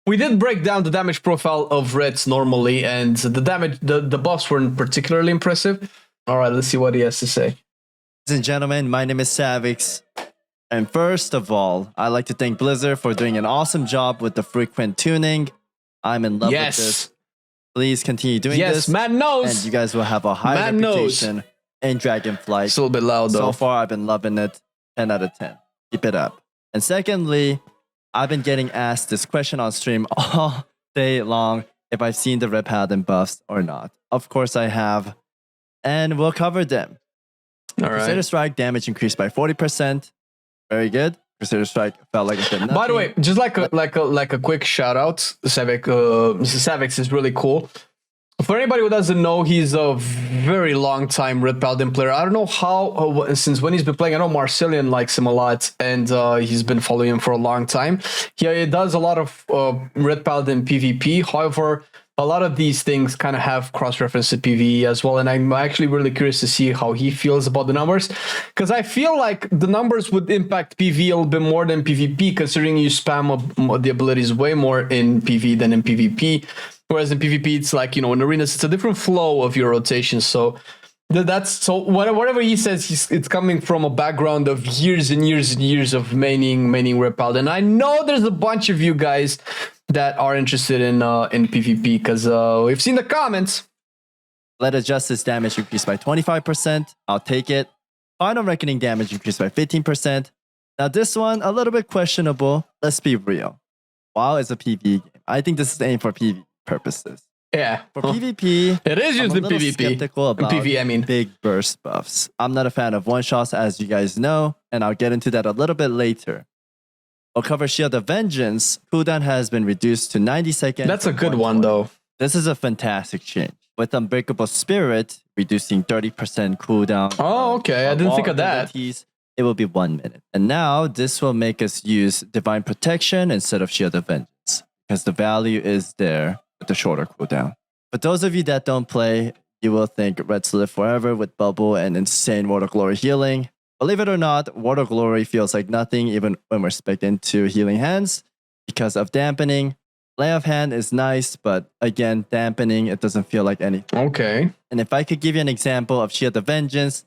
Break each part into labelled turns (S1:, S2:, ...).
S1: we did break down the damage profile of Reds normally, and the buffs weren't particularly impressive. All right, let's see what he has to say.
S2: Ladies and gentlemen, my name is Savix. And first of all, I'd like to thank Blizzard for doing an awesome job with the frequent tuning. I'm in love with this. Please continue doing this.
S1: Yes, man knows.
S2: And you guys will have a high reputation in Dragonflight.
S1: It's a little bit loud, though.
S2: So far, I've been loving it. 10 out of 10. Keep it up. And secondly, I've been getting asked this question on stream all day long if I've seen the RET Paladin buffs or not. Of course, I have. And we'll cover them.
S1: All right.
S2: Crusader Strike damage increased by 40%. Very good. Crusader Strike felt like it did nothing.
S1: By the way, just like a quick shout out, Savix is really cool. For anybody who doesn't know, he's a very long time RET Paladin player. I don't know how since when he's been playing. I know Marcelian likes him a lot, and he's been following him for a long time. He does a lot of RET Paladin PvP. However, a lot of these things kind of have cross-reference to PvE as well, and I'm actually really curious to see how he feels about the numbers, because I feel like the numbers would impact PvE a little bit more than PvP, considering you spam the abilities way more in PvE than in PvP, whereas in PvP it's like, you know, in arenas it's a different flow of your rotation. So whatever he says, it's coming from a background of years and years and years of maining RET Paladin. I know there's a bunch of you guys that are interested in PvP, because we've seen the comments.
S2: Let of Justice damage increased by 25%. I'll take it. Final Reckoning damage increased by 15%. Now this one, a little bit questionable. Let's be real. WoW is a PvE game. I think this is aimed for PvE purposes.
S1: Yeah.
S2: For PvP,
S1: it is used in PvP.
S2: Skeptical about
S1: PvE, I mean.
S2: Big burst buffs. I'm not a fan of one-shots, as you guys know, and I'll get into that a little bit later. We'll cover Shield of Vengeance. Cooldown has been reduced to 90 seconds.
S1: That's a good one, though.
S2: This is a fantastic change. With Unbreakable Spirit, reducing 30% cooldown.
S1: Oh, okay. I didn't think of that.
S2: It will be 1 minute. And now, this will make us use Divine Protection instead of Shield of Vengeance, because the value is there with the shorter cooldown. For those of you that don't play, you will think Reds live forever with Bubble and insane Word of Glory healing. Believe it or not, Word of Glory feels like nothing even when we're spec'd into Healing Hands because of dampening. Lay of Hand is nice, but again, dampening, it doesn't feel like anything.
S1: Okay.
S2: And if I could give you an example of Shield of Vengeance,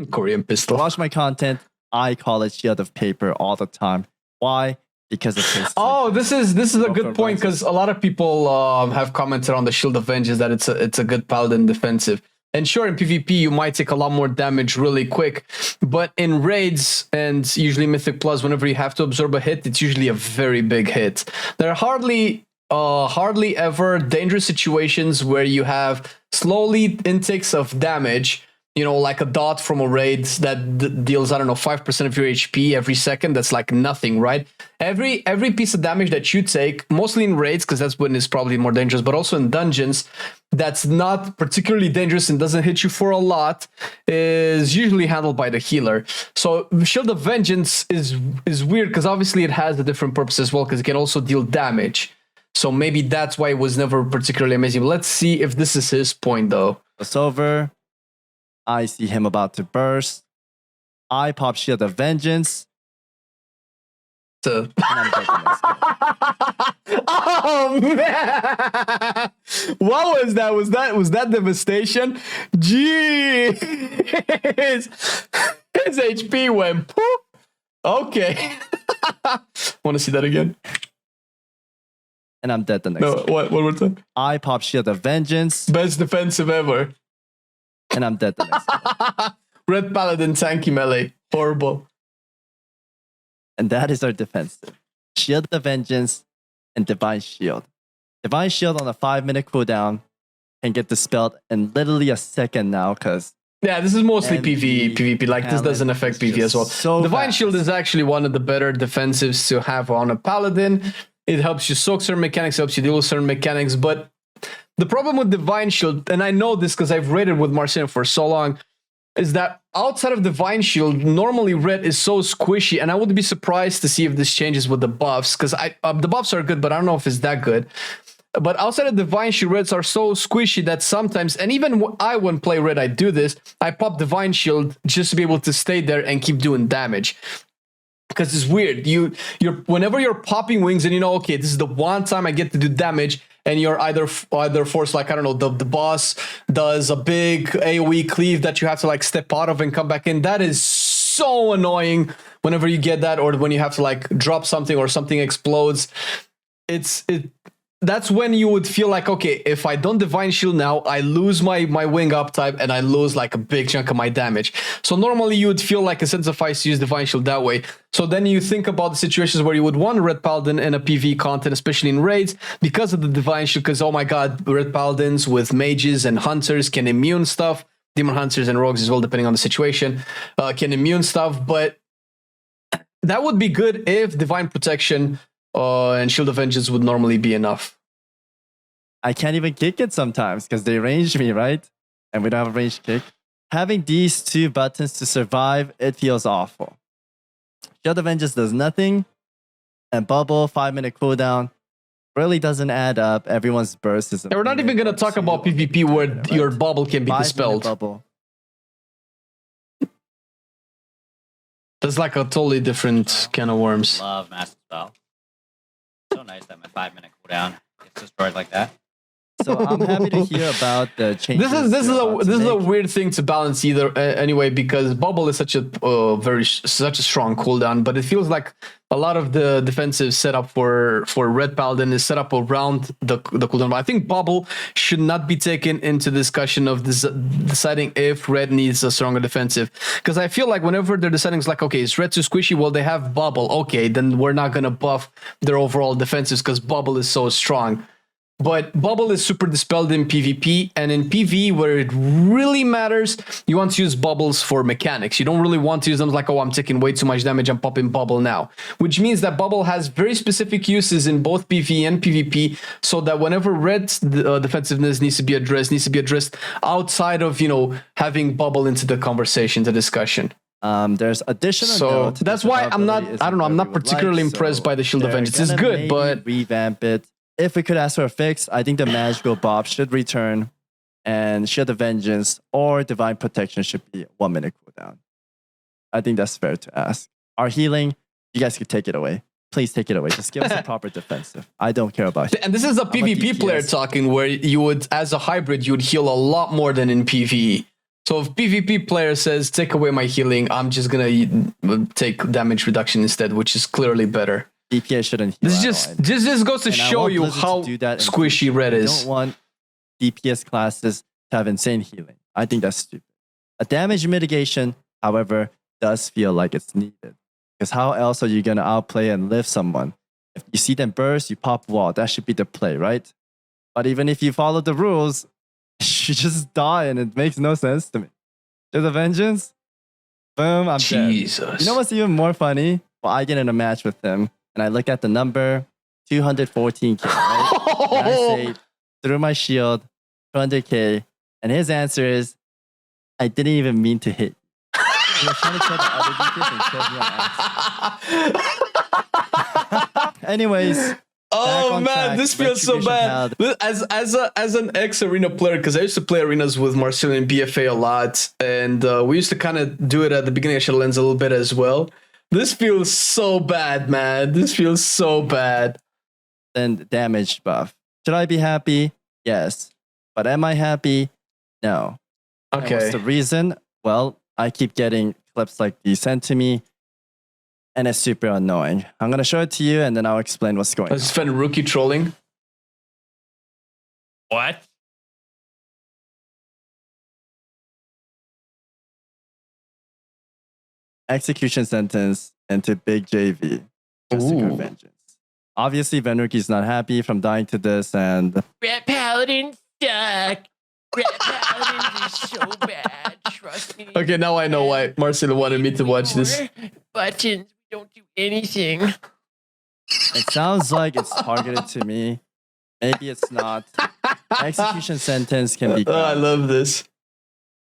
S1: Korean pistol.
S2: Watch my content, I call it Shield of Paper all the time. Why? Because it tastes
S1: like this is a good point, because a lot of people have commented on the Shield of Vengeance that it's a good paladin defensive. And sure, in PvP, you might take a lot more damage really quick. But in raids and usually Mythic Plus, whenever you have to absorb a hit, it's usually a very big hit. There are hardly ever dangerous situations where you have slowly intakes of damage, you know, like a dot from a raid that deals, I don't know, 5% of your HP every second. That's like nothing, right? Every piece of damage that you take, mostly in raids, because that's when it's probably more dangerous, but also in dungeons, that's not particularly dangerous and doesn't hit you for a lot, is usually handled by the healer. So Shield of Vengeance is weird, because obviously it has a different purpose as well, because it can also deal damage. So maybe that's why it was never particularly amazing. But let's see if this is his point, though.
S2: It's over. I see him about to burst. I pop Shield of Vengeance.
S1: Oh man! What was that? Was that devastation? Jeez! His HP went poop. Okay. Want to see that again?
S2: And I'm dead the next time.
S1: What? One more time.
S2: I pop Shield of Vengeance.
S1: Best defensive ever.
S2: And I'm dead the next time.
S1: RET Paladin tanky melee. Horrible.
S2: And that is our defensive. Shield of Vengeance and Divine Shield. Divine Shield on a 5-minute cooldown can get dispelled in literally a second now, because
S1: yeah, this is mostly PvP. Like, this doesn't affect PvP as well.
S2: So
S1: Divine Shield is actually one of the better defensives to have on a Paladin. It helps you soak certain mechanics, helps you deal with certain mechanics, but the problem with Divine Shield, and I know this because I've raided with Marcelian for so long, is that outside of Divine Shield, normally Red is so squishy, and I would be surprised to see if this changes with the buffs, because the buffs are good, but I don't know if it's that good. But outside of Divine Shield, Reds are so squishy that sometimes, and even when play Red, I do this, I pop Divine Shield just to be able to stay there and keep doing damage. because it's weird. You're whenever you're popping wings and you know, okay, this is the one time I get to do damage, and you're either forced, like, I don't know, the boss does a big AoE cleave that you have to like step out of and come back in. That is so annoying whenever you get that, or when you have to like drop something or something explodes. That's when you would feel like, okay, if I don't Divine Shield now, I lose my wing up type and I lose like a big chunk of my damage. So normally you would feel like incentivized to use Divine Shield that way. So then you think about the situations where you would want Red Paladin in a PvE content, especially in raids, because of the Divine Shield, because, oh my god, Red Paladins with mages and hunters can immune stuff, demon hunters and rogues as well, depending on the situation, can immune stuff. But that would be good if Divine Protection and Shield of Vengeance would normally be enough.
S2: I can't even kick it sometimes because they range me, right? And we don't have a range kick. Having these two buttons to survive, it feels awful. Shield of Vengeance does nothing, and Bubble, 5-minute cooldown, really doesn't add up. Everyone's burst is...
S1: We're not even going to talk about PvP where your bubble can be dispelled.
S2: Bubble.
S1: That's like a totally different can of worms.
S3: Love Master Spell. So nice that my 5-minute cooldown gets destroyed like that.
S2: So I'm happy to hear about the changes.
S1: This is a weird thing to balance either anyway, because Bubble is such a strong cooldown, but it feels like a lot of the defensive setup for Red Paladin is set up around the cooldown. But I think Bubble should not be taken into discussion of deciding if Red needs a stronger defensive, because I feel like whenever they're deciding, it's like, okay, is Red too squishy? Well, they have Bubble. Okay, then we're not gonna buff their overall defenses because Bubble is so strong. But Bubble is super dispelled in PvP, and in PvE, where it really matters, you want to use bubbles for mechanics. You don't really want to use them like, oh, I'm taking way too much damage, I'm popping Bubble now. Which means that Bubble has very specific uses in both PvE and PvP, so that whenever Red's defensiveness needs to be addressed outside of, you know, having Bubble into the conversation, the discussion.
S2: There's additional.
S1: So that's why I'm not particularly impressed by the Shield of Vengeance. It's good, but
S2: revamp it. If we could ask for a fix, I think the Magical Bob should return, and Shield of Vengeance or Divine Protection should be 1-minute cooldown. I think that's fair to ask. Our healing, you guys could take it away. Please take it away. Just give us a proper defensive. I don't care about it.
S1: And this is a PvP player talking, where you would, as a hybrid, you would heal a lot more than in PvE. So if PvP player says, take away my healing, I'm just going to take damage reduction instead, which is clearly better.
S2: DPS shouldn't heal.
S1: This just goes to show you how squishy Red is.
S2: I don't want DPS classes to have insane healing. I think that's stupid. A damage mitigation, however, does feel like it's needed. Because how else are you going to outplay and lift someone? If you see them burst, you pop wall. That should be the play, right? But even if you follow the rules, you just die and it makes no sense to me. There's a vengeance. Boom, I'm dead. You know what's even more funny? Well, I get in a match with him. And I look at the number, 214k, right? And I say, through my shield, 200k. And his answer is, I didn't even mean to hit. He was trying to kill the other DPS and kill me on
S1: Anyways. Oh man, this feels so bad. As an ex-arena player, because I used to play arenas with Marcelian and BFA a lot, and we used to kind of do it at the beginning of Shadowlands a little bit as well. This feels so bad, man. This feels so bad.
S2: Then damage buff. Should I be happy? Yes. But am I happy? No.
S1: Okay.
S2: And what's the reason? Well, I keep getting clips like these sent to me, and it's super annoying. I'm going to show it to you, and then I'll explain what's going on.
S1: This is rookie trolling.
S3: What?
S2: Execution sentence into Big JV. Just to vengeance. Obviously, Venruki's not happy from dying to this, and
S4: Red Paladin suck. Red Paladin is so bad. Trust me.
S1: Okay, now I know why Marcelo wanted me to watch this.
S4: Buttons don't do anything.
S2: It sounds like it's targeted to me. Maybe it's not. Execution sentence can be.
S1: I love this.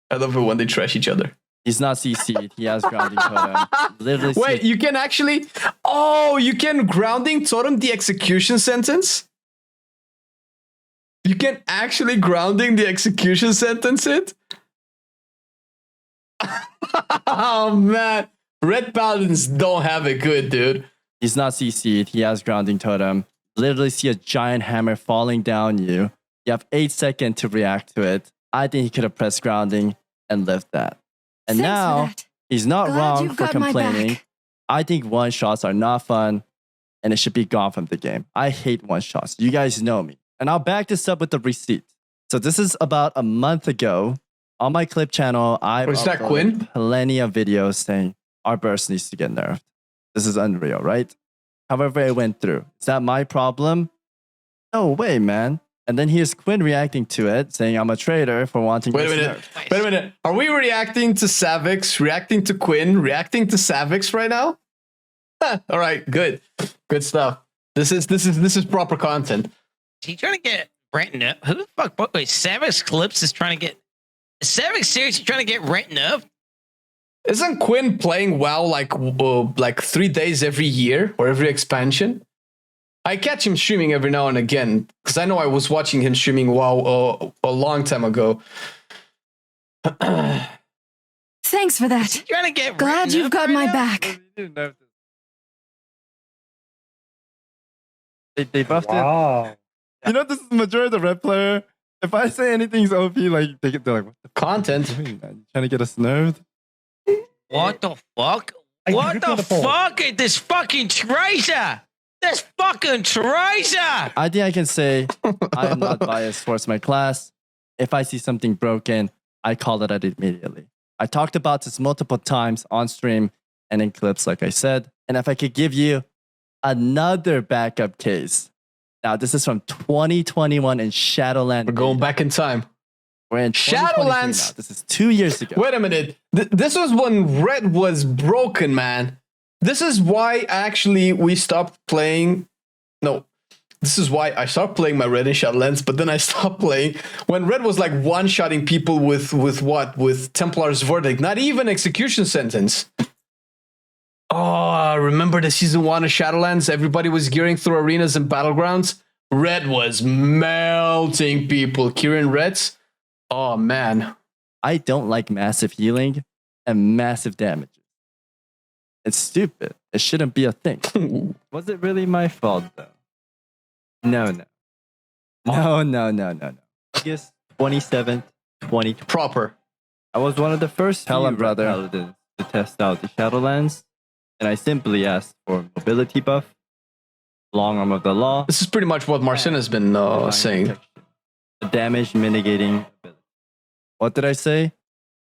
S1: I love it when they trash each other.
S2: He's not CC'd. He has grounding totem. Literally.
S1: Wait, you can actually... Oh, you can grounding totem the execution sentence? You can actually grounding the execution sentence it? Oh, man. Red Paladins don't have it good, dude.
S2: He's not CC'd. He has grounding totem. Literally see a giant hammer falling down you. You have 8 seconds to react to it. I think he could have pressed grounding and lived that. And
S5: Thanks
S2: now
S5: for that.
S2: he's not
S5: Glad
S2: wrong
S5: you've
S2: for
S5: got my
S2: complaining.
S5: back.
S2: I think one shots are not fun and it should be gone from the game. I hate one shots. You guys know me. And I'll back this up with the receipt. So this is about a month ago. On my clip channel, I've
S1: Was that Quinn?
S2: plenty of videos saying our burst needs to get nerfed. This is unreal, right? However, it went through. Is that my problem? No way, man. And then here's Quinn reacting to it, saying I'm a traitor for wanting
S1: Wait a
S2: this
S1: minute.
S2: nerf.
S1: Wait a minute. Are we reacting to Savix, reacting to Quinn, reacting to Savix right now? All right, good. Good stuff. This is proper content.
S4: Is he trying to get Renton up? Who the fuck? Wait, Savix Clips is trying to get. Is Savix seriously trying to get Renton up?
S1: Isn't Quinn playing WoW like 3 days every year or every expansion? I catch him streaming every now and again because I know I was watching him streaming WoW a long time ago.
S5: Thanks for that.
S4: Trying to get
S5: Glad
S4: Renton
S5: you've
S4: up
S5: got
S4: right
S5: my
S4: now?
S5: back.
S2: They buffed it. You know, this is the majority of the red player. If I say anything's OP, like they're like, what the
S1: Content.
S2: fuck are you doing, man? You trying to get us nerfed?
S4: What the fuck? What the fuck is this fucking traitor? This fucking traitor!
S2: I think I can say I am not biased towards my class. If I see something broken, I call it out immediately. I talked about this multiple times on stream and in clips, like I said. And if I could give you another backup case. Now, this is from 2021 in Shadowlands.
S1: We're going back in time.
S2: We're in 2023
S1: Shadowlands.
S2: now. This is 2 years ago.
S1: Wait a minute. This was when Red was broken, man. This is why actually we stopped playing. No, this is why I stopped playing my Red in Shadowlands, but then I stopped playing when Red was like one-shotting people with what? With Templar's Verdict, not even Execution Sentence. Oh, remember the season 1 of Shadowlands? Everybody was gearing through arenas and battlegrounds. Red was melting people. Kieran Reds. Oh, man.
S2: I don't like massive healing and massive damage. It's stupid. It shouldn't be a thing. Was it really my fault, though? No. August 27th, 2020.
S1: Proper.
S2: I was one of the first
S6: Tell him,
S2: few
S6: brother.
S2: Paladins to test out the Shadowlands, and I simply asked for mobility buff, long arm of the law,
S1: This is pretty much what Marcin has been
S2: divine
S1: saying.
S2: protection, a damage mitigating ability. What did I say?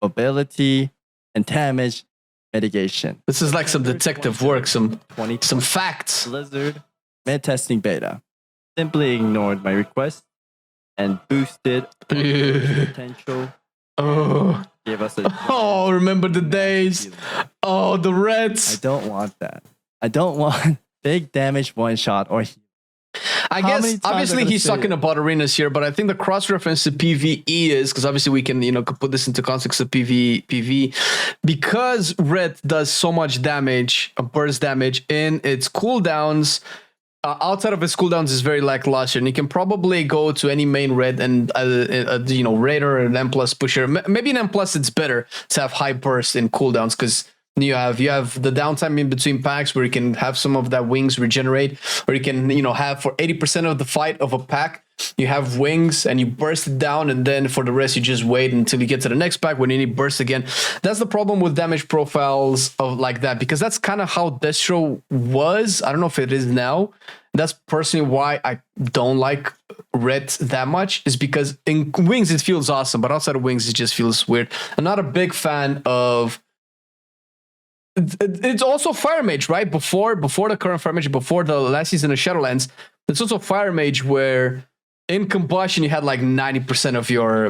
S2: Mobility and damage mitigation.
S1: This is like some detective work, some
S2: 2020
S1: facts.
S2: Blizzard mid testing beta simply ignored my request and boosted potential.
S1: Oh,
S2: Gave us a
S1: oh, remember the days.
S2: healing.
S1: Oh, the
S2: I
S1: Reds.
S2: don't want that. I don't want big damage one shot or heal.
S1: I
S2: How
S1: guess
S2: many times
S1: obviously
S2: I gotta
S1: he's
S2: say
S1: talking
S2: it?
S1: about arenas here, but I think the cross reference to PvE is because obviously we can could put this into context of PvE because Red does so much damage, burst damage in its cooldowns. Outside of its cooldowns is very lackluster, and you can probably go to any main Red and Raider or an M plus pusher. Maybe an M plus it's better to have high burst in cooldowns because you have the downtime in between packs where you can have some of that wings regenerate, or you can have for 80% of the fight of a pack you have wings and you burst it down, and then for the rest you just wait until you get to the next pack when you need burst again. That's the problem with damage profiles of like that, because that's kind of how Destro was. I don't know if it is now. That's personally why I don't like Red that much, is because in wings it feels awesome, but outside of wings it just feels weird. I'm not a big fan of. It's also Fire Mage, right? Before the current Fire Mage, before the last season of Shadowlands, it's also Fire Mage where in combustion you had like 90% of your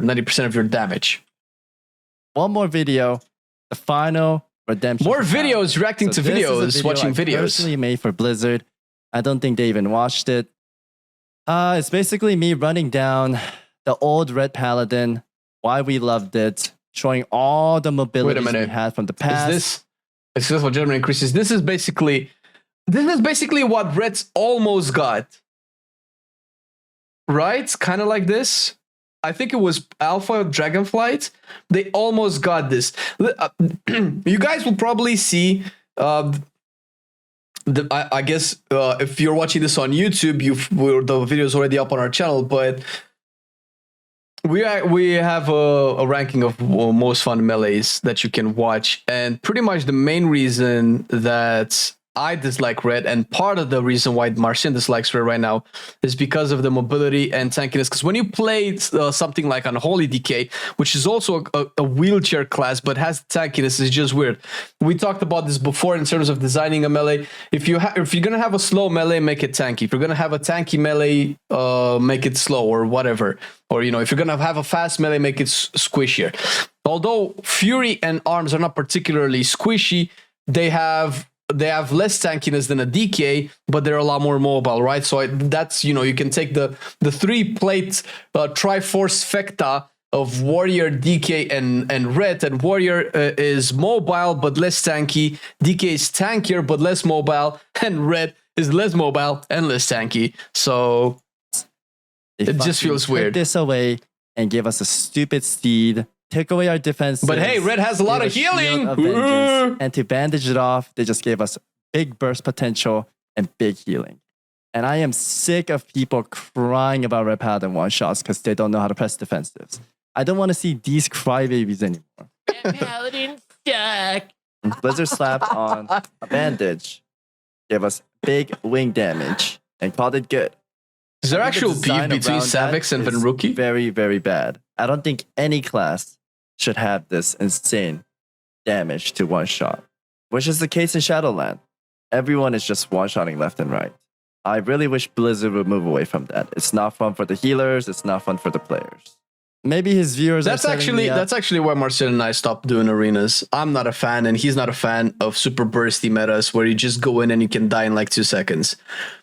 S1: damage.
S2: One more video, the final redemption.
S1: More
S2: for Paladin.
S1: videos reacting to
S2: this is a
S1: videos,
S2: video
S1: watching
S2: I
S1: videos.
S2: personally made for Blizzard. I don't think they even watched it. It's basically me running down the old Red Paladin, why we loved it, showing all the mobility we
S1: minute.
S2: had from the past.
S1: Is this successful general increases? This is basically what Red's almost got. Right? Kind of like this. I think it was Alpha Dragonflight. They almost got this. You guys will probably see. I guess if you're watching this on YouTube, the video is already up on our channel. But we have a ranking of most fun melees that you can watch, and pretty much the main reason that I dislike Red, and part of the reason why Marcin dislikes Red right now, is because of the mobility and tankiness. Because when you play something like Unholy Decay, which is also a wheelchair class but has tankiness, is just weird. We talked about this before in terms of designing a melee. If you're gonna have a slow melee, make it tanky. If you're gonna have a tanky melee, make it slow or whatever. Or if you're gonna have a fast melee, make it squishier. Although Fury and Arms are not particularly squishy, they have less tankiness than a DK, but they're a lot more mobile, right? So that's, you can take the 3-plate Triforce Fecta of Warrior, DK, and Red, and Warrior is mobile but less tanky, DK is tankier but less mobile, and Red is less mobile and less tanky. So it just feels weird.
S2: Took this away and gave us a stupid steed. Take away our defense.
S1: But hey, Red has a lot of healing.
S2: And to bandage it off, they just gave us big burst potential and big healing. And I am sick of people crying about RET Paladin one-shots because they don't know how to press defensives. I don't want to see these crybabies anymore.
S4: RET Paladin suck.
S2: Blizzard slapped on a bandage, gave us big wing damage, and called it good.
S1: Is there actual beef between Savix and Venruki?
S2: Very, very bad. I don't think any class should have this insane damage to one shot, which is the case in Shadowlands. Everyone is just one-shotting left and right. I really wish Blizzard would move away from that. It's not fun for the healers. It's not fun for the players. Maybe his viewers.
S1: That's actually why Marcel and I stopped doing arenas. I'm not a fan, and he's not a fan of super bursty metas where you just go in and you can die in like 2 seconds.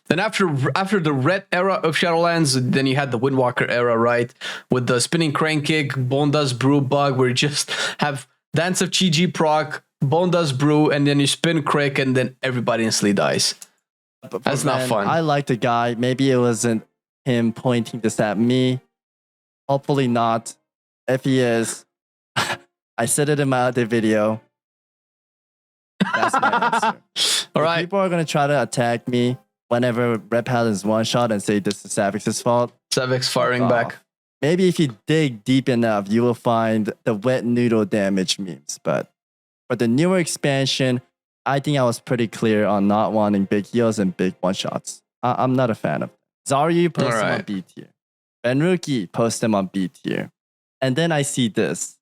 S1: Then after the red era of Shadowlands, then you had the Windwalker era, right? With the spinning crane kick, Bone Dust Brew bug, where you just have Dance of Chi proc, Bone Dust Brew, and then you spin Crick, and then everybody instantly dies. That's not fun.
S2: I like the guy. Maybe it wasn't him pointing this at me. Hopefully not. If he is, I said it in my other video. That's my answer.
S1: All right.
S2: People are going to try to attack me whenever RET Paladin's one shot and say this is Savix's fault.
S1: Savix firing back.
S2: Maybe if you dig deep enough, you will find the wet noodle damage memes. But for the newer expansion, I think I was pretty clear on not wanting big heals and big one shots. I'm not a fan of that. Zaryu posts him on B tier. Venruki posts him on B tier. And then I see this.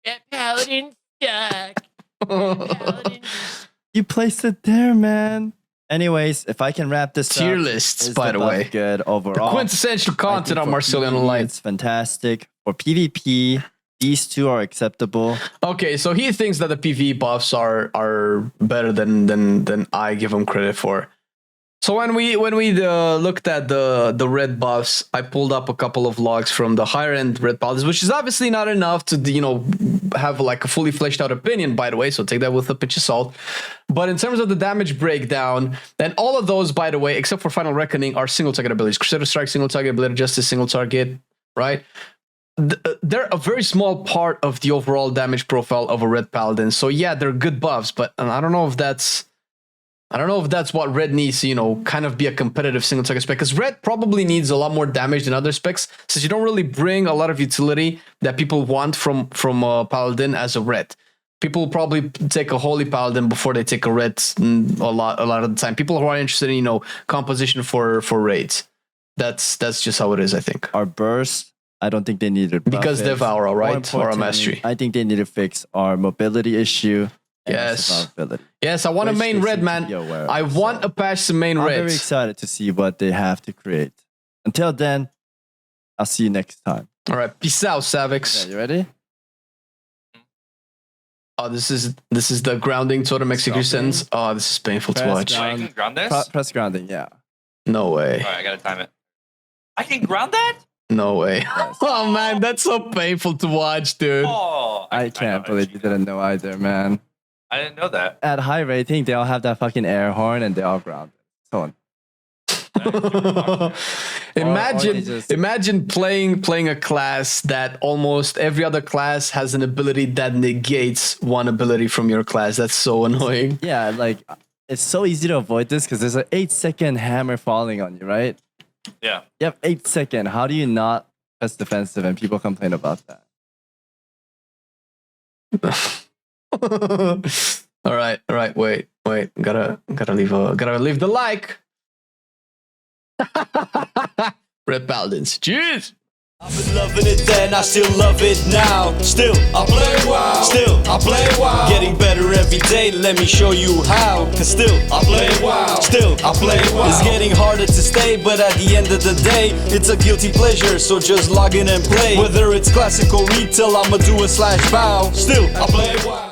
S4: RET Paladin suck. Paladin.
S2: You placed it there, man. Anyways, if I can wrap this
S1: tier
S2: up,
S1: lists, by the way.
S2: Good overall.
S1: The quintessential content on Marcelian&Flame.
S2: It's fantastic. For PvP, these two are acceptable.
S1: Okay, so he thinks that the PvE buffs are better than I give him credit for. So when we looked at the red buffs, I pulled up a couple of logs from the higher end red paladins, which is obviously not enough to have like a fully fleshed out opinion, by the way. So take that with a pinch of salt. But in terms of the damage breakdown, and all of those, by the way, except for Final Reckoning, are single target abilities. Crusader Strike, single target, Blade of Justice, single target, right? They're a very small part of the overall damage profile of a red paladin. So yeah, they're good buffs, but I don't know if that's what Red needs to, kind of be a competitive single target spec. Because Red probably needs a lot more damage than other specs, since you don't really bring a lot of utility that people want from a Paladin as a Red. People probably take a Holy Paladin before they take a Red a lot of the time. People who are interested in, composition for raids. That's just how it is, I think.
S2: Our burst, I don't think they need to buff
S1: because
S2: it.
S1: they've Aura, right? Aura Mastery.
S2: I think they need to fix our mobility issue.
S1: Yes. Yes, I want a main red, man. I want a patch to main red.
S2: I'm very excited to see what they have to create. Until then, I'll see you next time.
S1: All right. Peace out, Savix.
S2: Okay, you ready?
S1: Oh, this is the grounding totem executions. Oh, this is painful to watch.
S3: I can ground this?
S2: Press grounding, yeah.
S1: No way.
S3: All right, I gotta time it. I can ground that?
S1: No way.
S2: Yes.
S1: Oh, man, that's so painful to watch, dude.
S3: Oh,
S2: I can't believe you didn't know either, man.
S3: I didn't know that.
S2: At high rating, they all have that fucking air horn and they all ground. So
S1: Imagine playing a class that almost every other class has an ability that negates one ability from your class. That's so annoying.
S2: Yeah, like it's so easy to avoid this because there's an 8-second hammer falling on you, right?
S6: Yeah.
S2: You have 8 seconds. How do you not press defensive? And people complain about that.
S1: All right. Wait. Gotta leave the like. RET Paladins. Cheers.
S7: I've been loving it then, I still love it now. Still, I play WoW. Still, I play WoW. Getting better every day, let me show you how. Cause still, I play WoW. Still, I play WoW. It's getting harder to stay, but at the end of the day, it's a guilty pleasure, so just log in and play. Whether it's classic or retail, I'ma do a /bow. Still, I play WoW.